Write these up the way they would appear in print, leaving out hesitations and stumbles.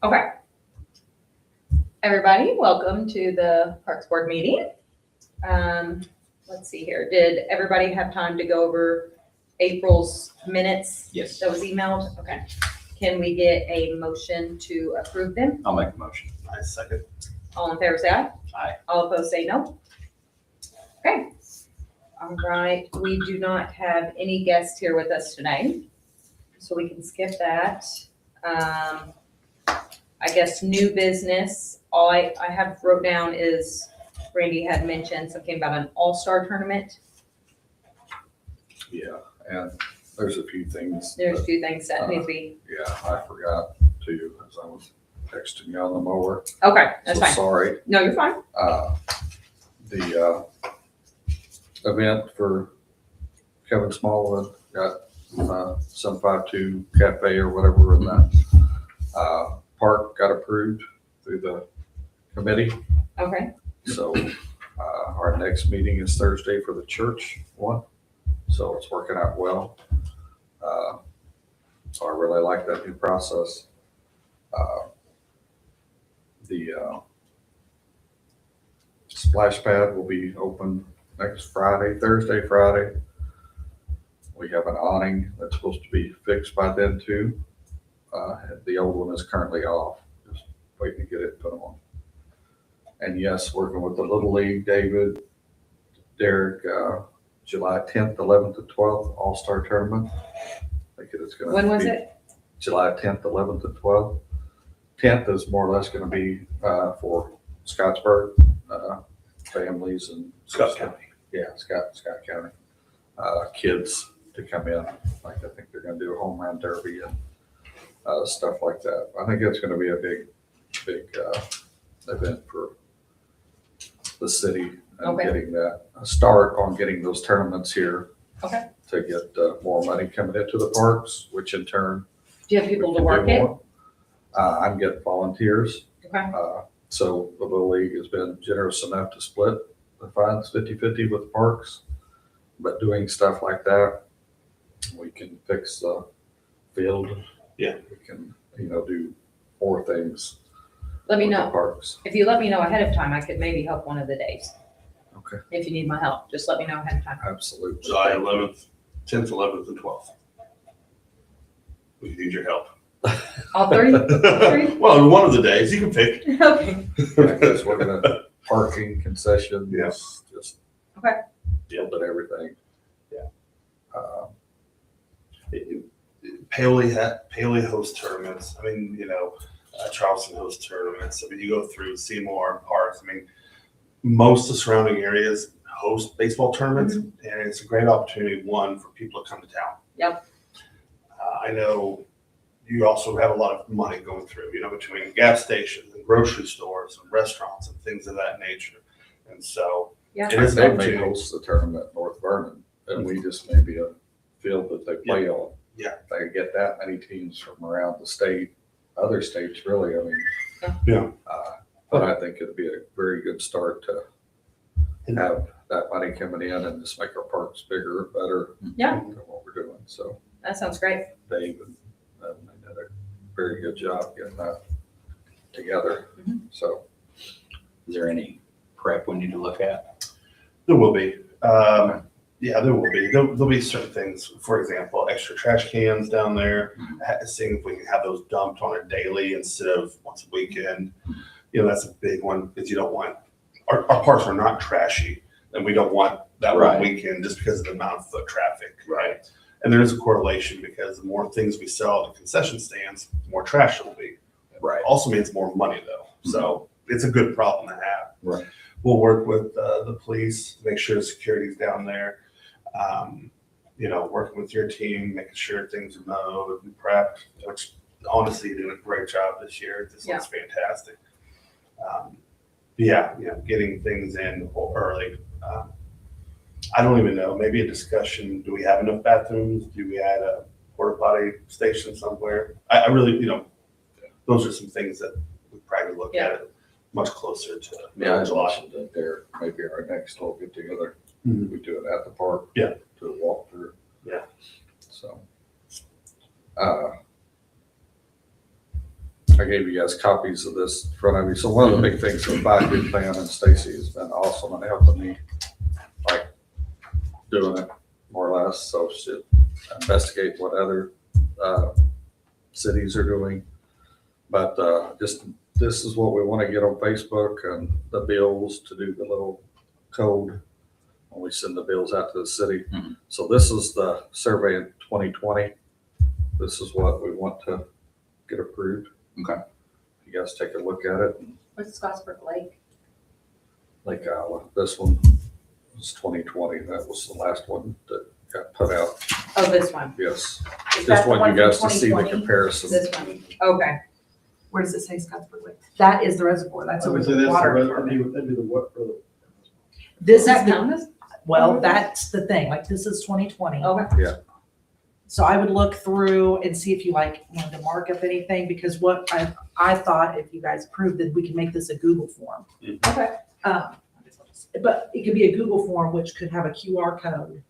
Okay. Everybody, welcome to the Parks Board meeting. Let's see here. Did everybody have time to go over April's minutes? Yes. That was emailed? Okay. Can we get a motion to approve them? I'll make a motion. I second. All in favor, say aye. Aye. All opposed, say no. Okay. All right, we do not have any guests here with us today, so we can skip that. I guess new business, all I have wrote down is Randy had mentioned something about an all-star tournament. Yeah, and there's a few things. There's a that- few things that need to be, Yeah, I forgot to, as I was texting you on the mower. okay, that's So fine. sorry. No, you're fine. The event for Kevin Smallwood got some 5-2 cafe or whatever in that park got approved through the committee. Okay, So our next meeting is Thursday for the church one. So it's working out well. So I really like that new process. The splash pad will be open next Friday, Thursday, Friday. We have an awning that's supposed to be fixed by then too. The old one is currently off, just waiting to get it put on. And yes, working with the Little League, David, Derek, July 10th, 11th, and 12th, All-Star Tournament. I think it's gonna when was be it? July 10th, 11th, and 12th. 10th is more or less gonna be for Scottsburg families and Scott County. yeah, Scott County kids to come in. Like I think they're gonna do a home run derby and stuff like that. I think it's gonna be a big event for the city and Okay. getting that a start on getting those tournaments here. Okay. To get more money coming into the parks, which in turn. Do you have people to we can work do it? more. I'm getting volunteers. Okay, So the Little League has been generous enough to split the funds 50-50 with the parks. But doing stuff like that, we can fix the field. Yeah. We can, do more things. let me with the know. Parks. If you let me know ahead of time, I could maybe help one of the days. Okay. If you need my help, just let me know ahead of time. Absolutely. July 11th, 10th, 11th, and 12th. We need your help. All 30? Well, one of the days, you can pick. Okay, Because we're gonna parking concessions. Yeah. Just. Okay. Deal with everything. Yeah. Uh, Paoli hosts tournaments. I mean, Charleston hosts tournaments. I mean, you go through Seymour Parks. I mean, most of the surrounding areas host baseball tournaments, and it's a great opportunity, one, for people to come to town. Yep. I know you also have a lot of money going through, between gas stations and grocery stores and restaurants and things of that nature. And so yeah, it is They an may opportunity. host the tournament at North Vernon, and we just may be a field that they play on. Yeah. They get that many teams from around the state, other states really, I mean. Yeah. But I think it'd be a very good start to have that money coming in and just make our parks bigger, better. Yeah. Than what we're doing, so that sounds great. Dave and they did a very good job getting that together, Mhm. so. Is there any prep we need to look at? There will be. Yeah, there will be. There'll be certain things, for example, extra trash cans down there, seeing if we can have those dumped on a daily instead of once a weekend. That's a big one because you don't want, our parks are not trashy, and we don't want that one Right. weekend just because of the amount of foot traffic, right? And there is a correlation because the more things we sell at the concession stands, the more trash it'll be. Right. Also means more money though. So it's a good problem to have. Right. We'll work with the police, to make sure security's down there. Working with your team, making sure things are mowed and prepped, which honestly, you're doing a great job this year. This looks fantastic. Getting things in early. I don't even know, maybe a discussion, do we have enough bathrooms? Do we add a porta potty station somewhere? I really, those are some things that we probably look at it much closer to. Yeah, I July. mentioned that there, maybe our next little get together, Mhm. we do it at the park. Yeah. To walk through. Yeah. So. I gave you guys copies of this in front of you. So one of the big things with 5-year plan, and Stacy has been awesome and helping me, like, doing it more or less. So she investigate what other cities are doing. But just, this is what we want to get on Facebook and the bills to do the little code when we send the bills out to the city. Mhm. So this is the survey in 2020. This is what we want to get approved. Okay. You guys take a look at it. What's Scottsburg Lake? Like this one was 2020. That was the last one that got put out. Oh, this one. Yes. Is that Just the want one you from guys to see the 2020? comparison. This one, okay. Where does it say Scottsburg Lake? That is the reservoir, that's over the water department. That'd be the what, for the. This Does is that the, count as? well, that's the thing, like, this is 2020. Okay. So I would look through and see if you like wanted to mark up anything, because what I thought, if you guys approved, that we could make this a Google form. Okay. But it could be a Google form, which could have a QR code.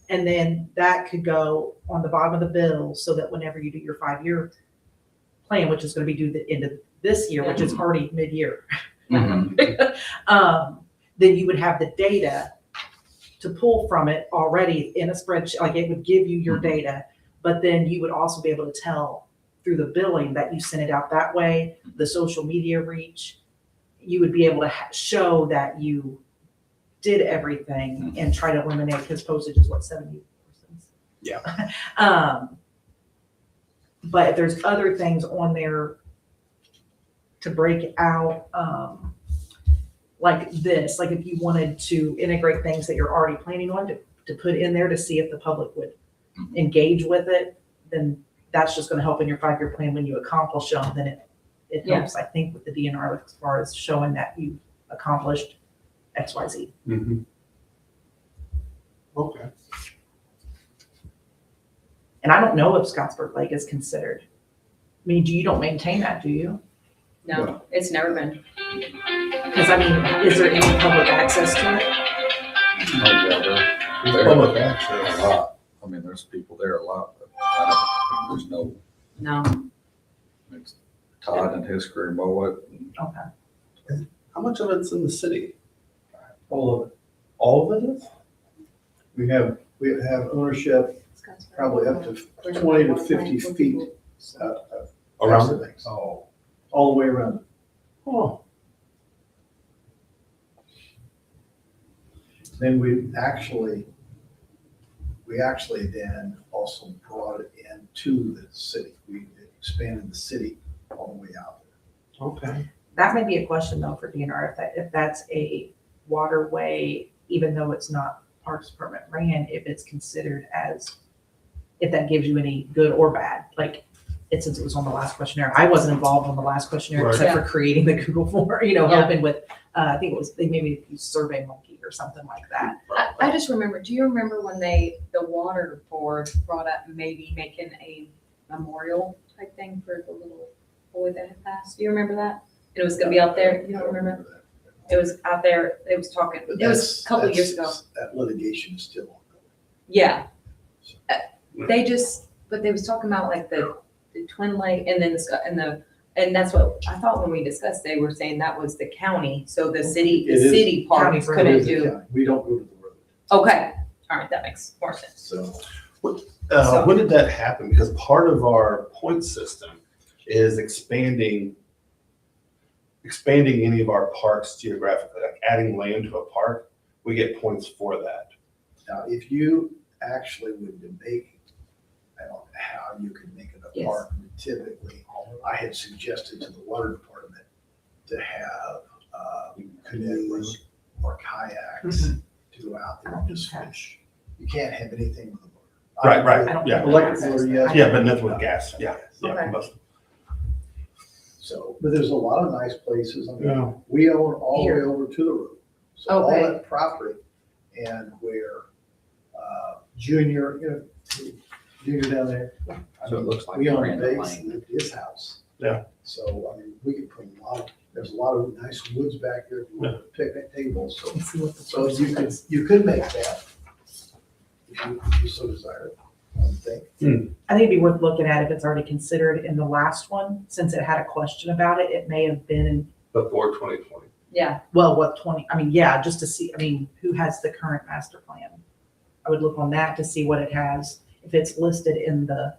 And then that could go on the bottom of the bill, so that whenever you do your 5-year plan, which is gonna be due the end of this year, which is already mid-year, then you would have the data to pull from it already in a spreadsheet. Like, it would give you your data, but then you would also be able to tell through the billing that you sent it out that way, the social media reach. You would be able to show that you did everything and try to eliminate, because postage is what, 70 cents? Yeah. But if there's other things on there to break out, like this, like if you wanted to integrate things that you're already planning on to put in there to see if the public would engage with it, then that's just gonna help in your 5-year plan when you accomplish them. Then it Yeah. helps, I think, with the DNR as far as showing that you accomplished X, Y, Z. Mhm. Okay. And I don't know if Scottsburg Lake is considered. I mean, you don't maintain that, do you? No, it's never been. Because I mean, is there any public access to it? Oh, yeah, It's There. public there access. a lot. I mean, there's people there a lot, but I don't, there's no, No. it's Todd and his crew mow it. And Okay. How much of it's in the city? All of it. All of it is? We have ownership probably up to 20 to 50 feet Around the it? things. All the way around. Oh. Then we actually then also brought it into the city. We expanded the city all the way out there. Okay. That may be a question though for DNR, if that's a waterway, even though it's not Parks Department ran, if it's considered as, if that gives you any good or bad, like, since it was on the last questionnaire. I wasn't involved on the last questionnaire Right. except for creating the Google form, Yeah. helping with, I think it was, they maybe used SurveyMonkey or something like that. I just remember, do you remember when the water board brought up maybe making a memorial type thing for the little boy that had passed? Do you remember that? It was gonna be out there, you don't remember? It was out there, it was talking, it was a couple of years ago. That litigation is still ongoing. Yeah. But they was talking about like the Twin Lake and then and that's what I thought when we discussed, they were saying that was the county, so the city It is parties county road. It couldn't is the do. county. We don't go to the road. Okay, all right, that makes more sense. So So- When did that happen? Because part of our point system is expanding any of our parks geographically, like adding land to a park, we get points for that. now, if you actually would make, I don't know how you could make it a Yes. park. Typically, I had suggested to the water department to have canoes or kayaks to go out there and just fish. You can't have anything with a motor. Right, right, I don't yeah. think Electric that's- motor, yes. Yeah, but nothing with gas, yeah. Okay. combustion. So, but there's a lot of nice places. I Yeah. mean, we own all the way Here. over to the road. So all Okay. that property and where Junior, Junior down there. I So it mean, looks like we own Miranda the base Lane. of his house. Yeah. So, I mean, we could put there's a lot of nice woods back there, picnic tables. So, Let's see what the so person you says. could make that if you so desire. would think. I think it'd be worth looking at if it's already considered in the last one, since it had a question about it, it may have been, Before 2020. Yeah, well, what, 20, I mean, yeah, just to see, I mean, who has the current master plan? I would look on that to see what it has, if it's listed in the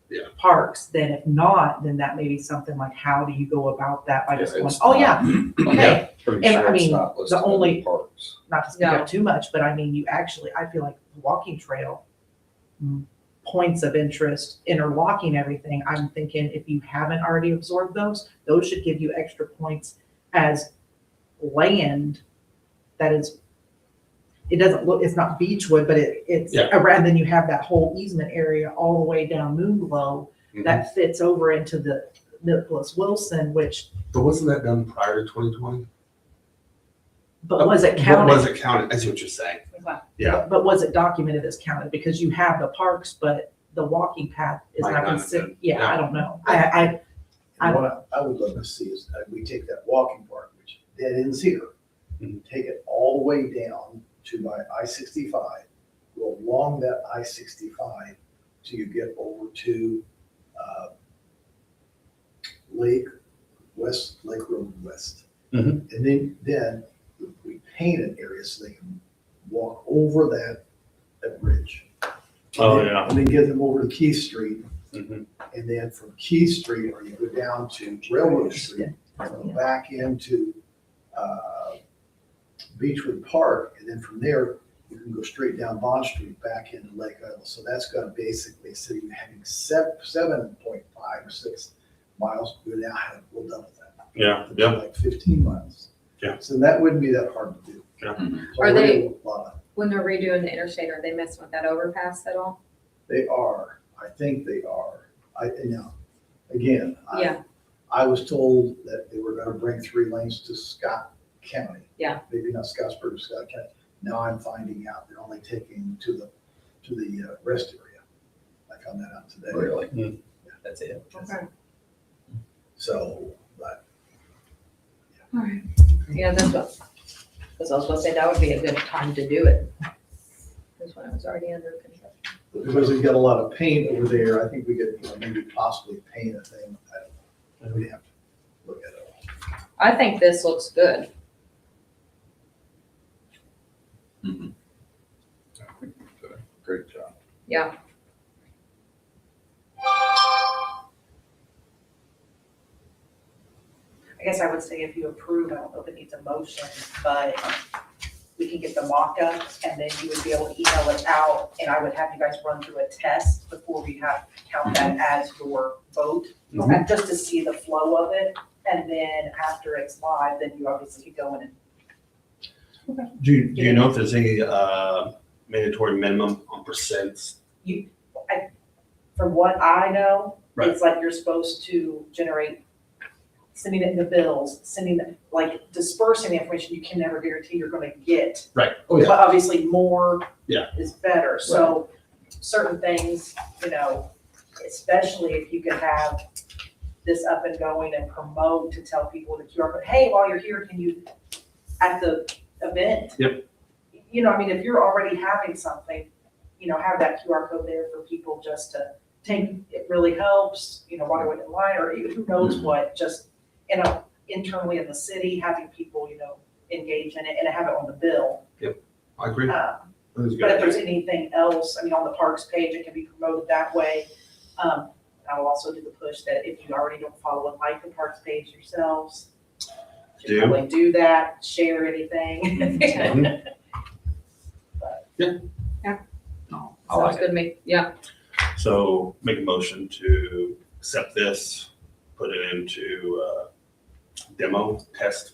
Yeah. parks, then if not, then that may be something like, how do you go about that by just Yeah, going, it's oh, not- yeah, okay. Pretty And, sure I it's mean, not listed in only- parks. Not to speak No. up too much, but I mean, you actually, I feel like the walking trail, points of interest, interlocking everything, I'm thinking if you haven't already absorbed those should give you extra points as land that is, it doesn't look, it's not beechwood, but it's Yeah. around, then you have that whole easement area all the way down Moonglow that fits over into the Nicholas Wilson, which, But wasn't that done prior to 2020? but was it What counted? was it counted? I see what you're saying. okay. Yeah. But was it documented as counted? Because you have the parks, but the walking path is Might not not have considered, been. yeah, Yeah. I don't know. I And what I would love to see is that we take that walking park, which dead ends here, Mhm. take it all the way down to my I-65, go along that I-65 till you get over to Lake Road West. Mhm. And then we paint an area so they can walk over that bridge. Oh, yeah. And then get them over to Keith Street. Mhm. And then from Keith Street, or you go down to Railroad Street, and go back into Beechwood Park, and then from there, you can go straight down Bond Street back into Lake Isle. So that's gonna basically, instead of you having 7.5 or 6 miles, we now have, we'll double that. Yeah, It's yeah. Like 15 miles. Yeah. So that wouldn't be that hard to do. Yeah. So Are they- a lot of- When they're redoing the interstate, are they messing with that overpass at all? They are, I think they are. Again, Yeah, I was told that they were gonna bring 3 lanes to Scott County. Yeah. Maybe not Scottsburg, but Scott County. Now I'm finding out they're only taking to the rest area. I found that out today. Really? That's it. okay, So, but all right. Yeah, that's what, because I was gonna say that would be a good time to do it. This one was already under construction. because we've got a lot of paint over there, I think we could, maybe possibly paint a thing. I don't know. We'd have to look at it. I think this looks good. Mhm. Great job. Yeah, I guess I would say if you approve, I don't know if it needs a motion, but we can get the mock-up and then you would be able to email it out and I would have you guys run through a test before we count that as your vote. And just to see the flow of it. And then after it's live, then you obviously could go in and Do you know if there's any mandatory minimum on percents? from what I know, Right. it's like you're supposed to generate, sending it in the bills, like dispersing the information, you can never guarantee you're gonna get. Right. Oh, yeah. But obviously more Yeah. is better, so certain things, especially if you could have this up and going and promote to tell people the QR code, hey, while you're here, can you, at the event? Yep. If you're already having something, have that QR code there for people just to take, it really helps, while they're waiting in line, or even who knows what, just, internally in the city, having people, engage in it and have it on the bill. I agree. That is But if good. there's anything else, on the parks page, it can be promoted that way. I will also do the push that if you already don't follow and like the parks page yourselves, you should Do. probably do that, share anything. Mhm. No, I sounds like good it. to me. Yeah, So make a motion to accept this, put it into demo test.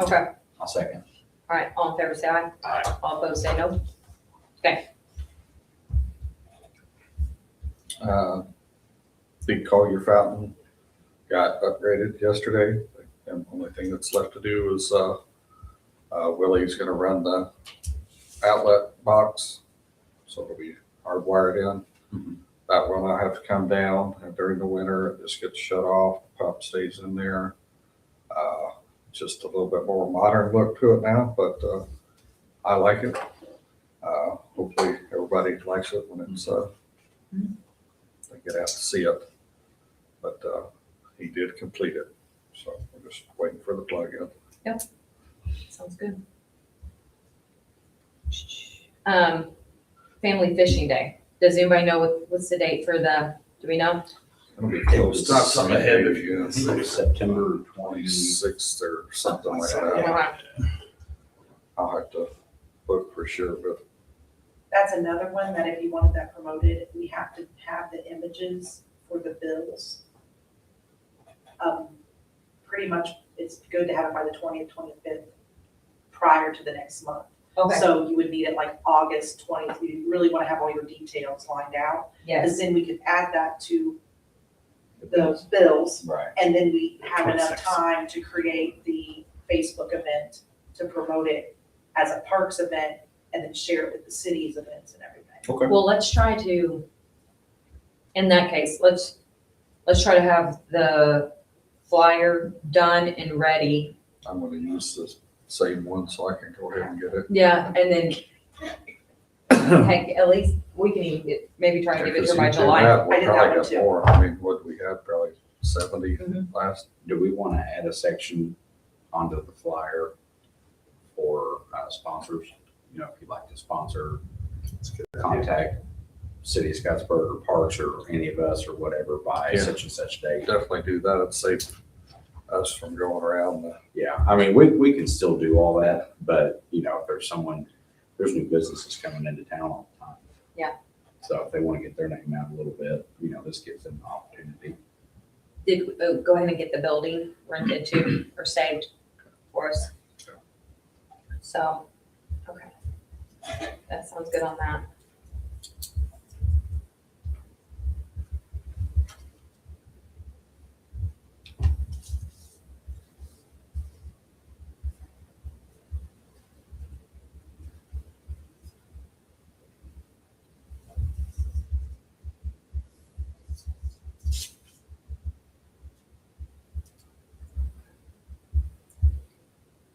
okay. I'll second. All right, all in favor, say aye. Aye. All opposed, say no. Big Collier Fountain got upgraded yesterday. And the only thing that's left to do is, Willie's gonna run the outlet box. So it'll be hardwired in. Mhm. That will not have to come down, and during the winter, it just gets shut off, pump stays in there. Just a little bit more modern look to it now, but, I like it. Hopefully everybody likes it when it's, Mhm. They get out to see it. But, he did complete it, so we're just waiting for the plug-in. Sounds good. Family fishing day. Does anybody know what's the date for do we know? It'll be It close was to the something ahead of you. I think it was September 20. 26th or something like Okay. that. I'll have to look for sure, but That's another one that if you wanted that promoted, we have to have the images for the bills. Pretty much, it's good to have it by the 20th, 25th, prior to the next month. Okay, So you would need it like August 20th, you really want to have all your details lined out. yes, Because then we could add that to the bills, Right. and then we have enough 26. time to create the Facebook event to promote it as a parks event, and then share it with the city's events and everything. okay. well, let's try to, in that case, let's try to have the flyer done and ready. I'm gonna use the same one so I can go ahead and get it. Yeah, and then, heck, at least we can even maybe try and give it to her by Because you July. have- I We did that probably one got too. more. I mean, what we had, probably 70 Mhm. last. Do we want to add a section onto the flyer for sponsors? You know, if you'd like to sponsor, contact City of Scottsburg or Parks or any of us or whatever by Yeah. such and such date. Definitely do that. It'd save us from going around the Yeah, I mean, we can still do all that, but you know, if there's new businesses coming into town all the time. Yeah. So if they want to get their name out a little bit, you know, this gives them an opportunity. Did, go ahead and get the building rented too, or saved for us. So, okay. That sounds good on that.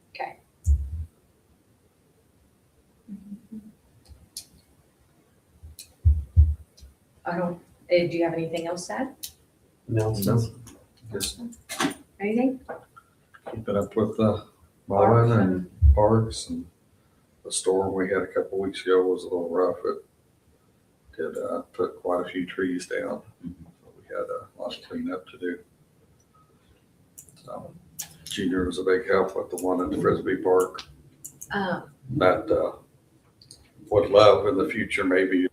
Okay. I don't, do you have anything else to add? No. just Anything? keeping up with the mowing and parks and the storm we had a couple weeks ago was a little rough. It did put quite a few trees down. So we had a lot of cleanup to do. So Junior was a big help with the one at the Frisbee Park. Um, That would love in the future maybe